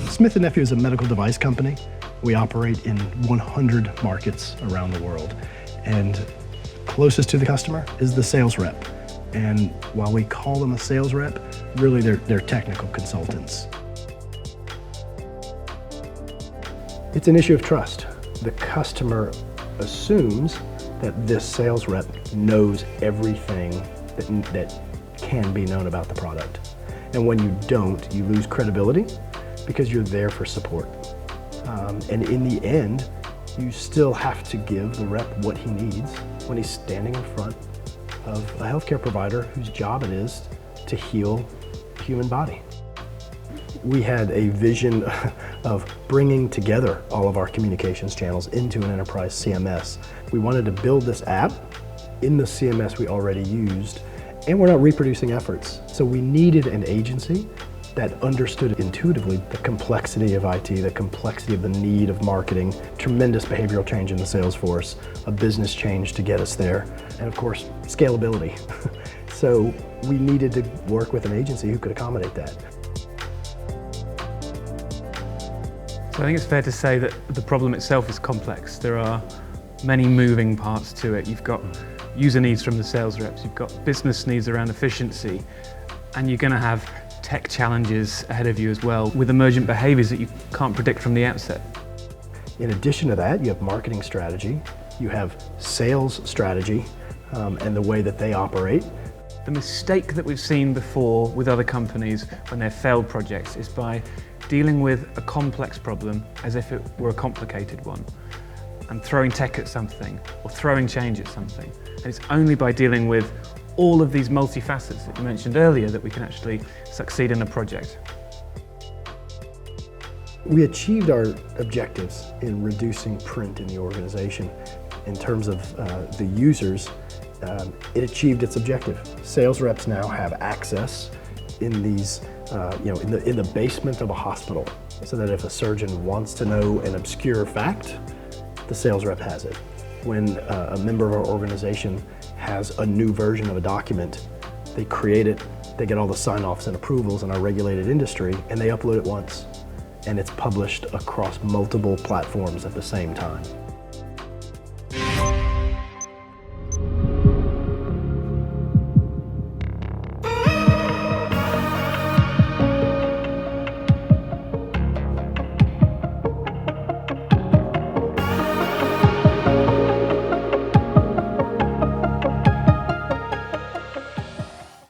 Smith Nephew is a medical device company. We operate in 100 markets around the world. And closest to the customer is the sales rep. And while we call them a sales rep, really they're technical consultants. It's an issue of trust. The customer assumes that this sales rep knows everything that can be known about the product. And when you don't, you lose credibility because you're there for support. And in the end, you still have to give the rep what he needs when he's standing in front of a healthcare provider whose job it is to heal the human body. We had a vision of bringing together all of our communications channels into an enterprise CMS. We wanted to build this app in the CMS we already used, and we're not reproducing efforts. So we needed an agency that understood intuitively the complexity of IT, the complexity of the need of marketing, tremendous behavioral change in the sales force, a business change to get us there, and of course, scalability. So we needed to work with an agency who could accommodate that. So I think it's fair to say that the problem itself is complex. There are many moving parts to it. You've got user needs from the sales reps, you've got business needs around efficiency, and you're going to have tech challenges ahead of you as well, with emergent behaviors that you can't predict from the outset. In addition to that, you have marketing strategy, you have sales strategy, and the way that they operate. The mistake that we've seen before with other companies when they've failed projects is by dealing with a complex problem as if it were a complicated one, and throwing tech at something or throwing change at something. And it's only by dealing with all of these multifacets that you mentioned earlier that we can actually succeed in a project. We achieved our objectives in reducing print in the organization. In terms of the users, it achieved its objective. Sales reps now have access in these, in the basement of a hospital, so that if a surgeon wants to know an obscure fact, the sales rep has it. When a member of our organization has a new version of a document, they create it, they get all the sign-offs and approvals in our regulated industry, and they upload it once, and it's published across multiple platforms at the same time.